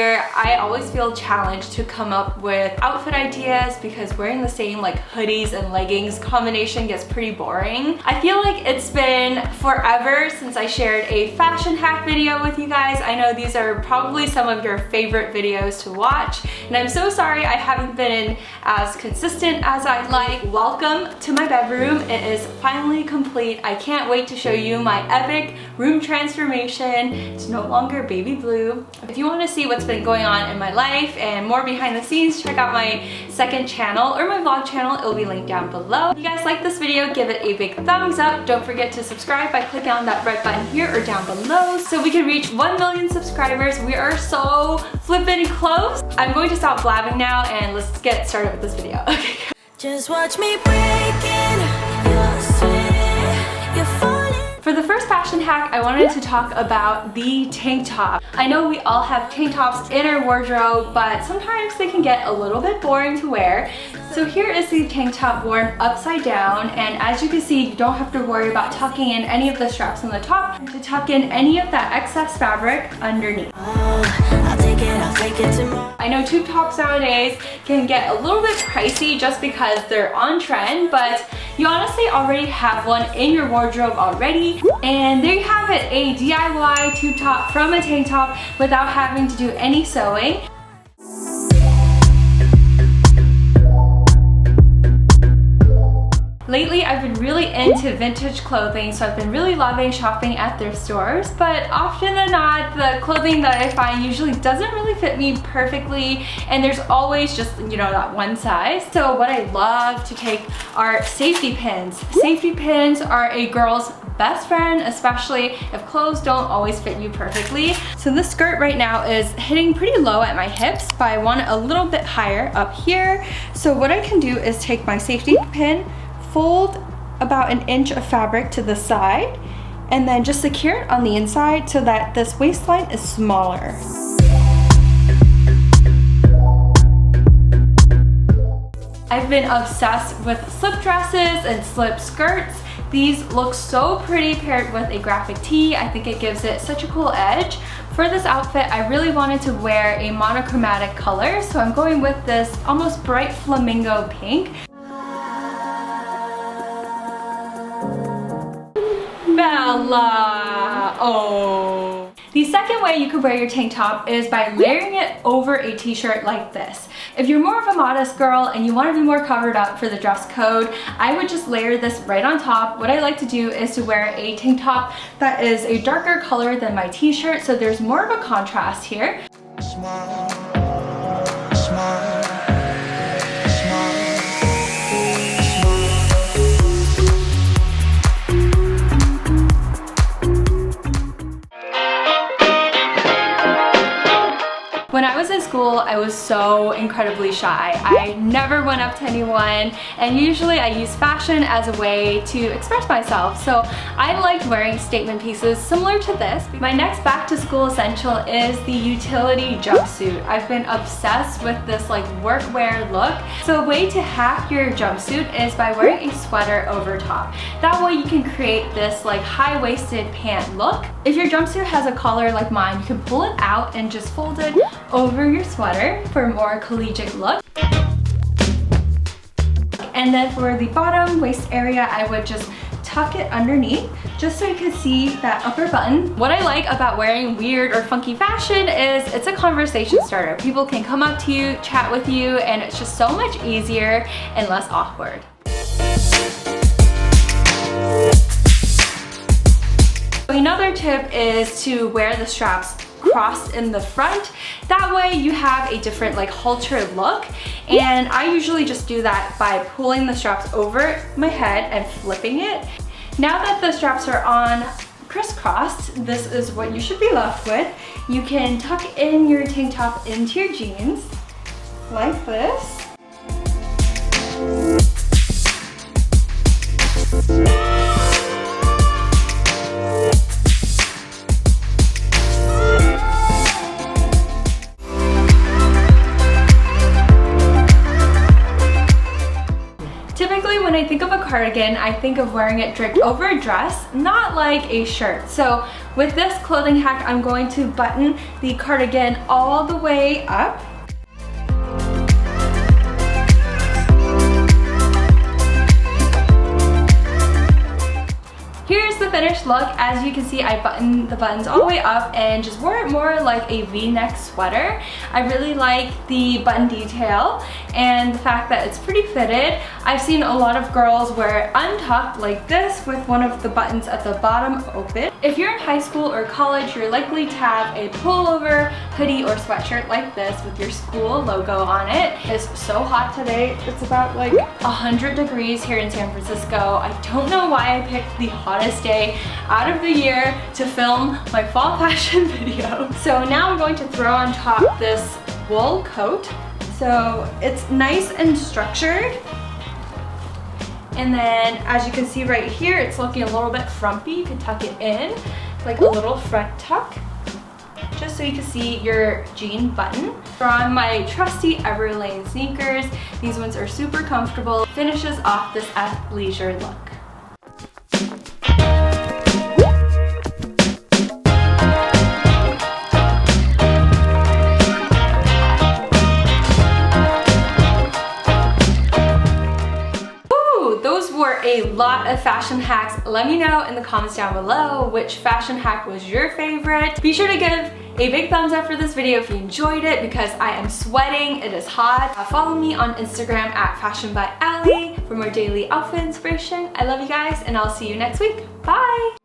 year, I always feel challenged to come up with outfit ideas because wearing the same like hoodies and leggings combination gets pretty boring. I feel like it's been forever since I shared a fashion hack video with you guys. I know these are probably some of your favorite videos to watch, and I'm so sorry I haven't been as consistent as I'd like. Welcome to my bedroom. It is finally complete. I can't wait to show you my epic room transformation. It's no longer baby blue. If you want to see what's been going on in my life and more behind the scenes, check out my second channel or my vlog channel. It'll be linked down below. If you guys like this video, give it a big thumbs up. Don't forget to subscribe by clicking on that red button here or down below so we can reach 1 million subscribers. We are so flippin' close. I'm going to stop blabbing now and let's get started with this video. Okay. Just watch me breaking your sweat. You're falling. For the first fashion hack, I wanted to talk about the tank top. I know we all have tank tops in our wardrobe, but sometimes they can get a little bit boring to wear. So here is the tank top worn upside down, and as you can see, you don't have to worry about tucking in any of the straps on the top to tuck in any of that excess fabric underneath. I'll take it tomorrow. I know tube tops nowadays can get a little bit pricey just because they're on trend, but you honestly already have one in your wardrobe already. And there you have it, a DIY tube top from a tank top without having to do any sewing. Lately, I've been really into vintage clothing, so I've been really loving shopping at thrift stores, but often than not, the clothing that I find usually doesn't really fit me perfectly, and there's always just, you know, that one size. So what I love to take are safety pins. Safety pins are a girl's best friend, especially if clothes don't always fit you perfectly. So this skirt right now is hitting pretty low at my hips, but I want it a little bit higher up here. So what I can do is take my safety pin, fold about an inch of fabric to the side, and then just secure it on the inside so that this waistline is smaller. I've been obsessed with slip dresses and slip skirts. These look so pretty paired with a graphic tee. I think it gives it such a cool edge. For this outfit, I really wanted to wear a monochromatic color, so I'm going with this almost bright flamingo pink. Bella! Oh. The second way you could wear your tank top is by layering it over a t-shirt like this. If you're more of a modest girl and you want to be more covered up for the dress code, I would just layer this right on top. What I like to do is to wear a tank top that is a darker color than my t-shirt, so there's more of a contrast here. Smile, smile. When I was in school, I was so incredibly shy. I never went up to anyone, and usually I use fashion as a way to express myself. So I liked wearing statement pieces similar to this. My next back to school essential is the utility jumpsuit. I've been obsessed with this like workwear look. So a way to hack your jumpsuit is by wearing a sweater over top. That way you can create this like high-waisted pant look. If your jumpsuit has a collar like mine, you can pull it out and just fold it over your sweater for a more collegiate look. And then for the bottom waist area, I would just tuck it underneath just so you can see that upper button. What I like about wearing weird or funky fashion is it's a conversation starter. People can come up to you, chat with you, and it's just so much easier and less awkward. Another tip is to wear the straps crossed in the front. That way you have a different like halter look, and I usually just do that by pulling the straps over my head and flipping it. Now that the straps are on crisscrossed, this is what you should be left with. You can tuck in your tank top into your jeans like this. cardigan, I think of wearing it draped over a dress, not like a shirt. So with this clothing hack, I'm going to button the cardigan all the way up. Here's the finished look. As you can see, I buttoned the buttons all the way up and just wore it more like a V-neck sweater. I really like the button detail and the fact that it's pretty fitted. I've seen a lot of girls wear it untucked like this with one of the buttons at the bottom open. If you're in high school or college, you're likely to have a pullover, hoodie, or sweatshirt like this with your school logo on it. It's so hot today. It's about like 100 degrees here in San Francisco. I don't know why I picked the hottest day out of the year to film my fall fashion video. So now I'm going to throw on top this wool coat. So it's nice and structured. And then as you can see right here, it's looking a little bit frumpy. You can tuck it in like a little front tuck, just so you can see your jean button. Throw on my trusty Everlane sneakers. These ones are super comfortable. Finishes off this athleisure look. Those were a lot of fashion hacks. Let me know in the comments down below which fashion hack was your favorite. Be sure to give a big thumbs up for this video if you enjoyed it because I am sweating, it is hot. Follow me on Instagram at Fashion by Ali for more daily outfit inspiration. I love you guys and I'll see you next week. Bye!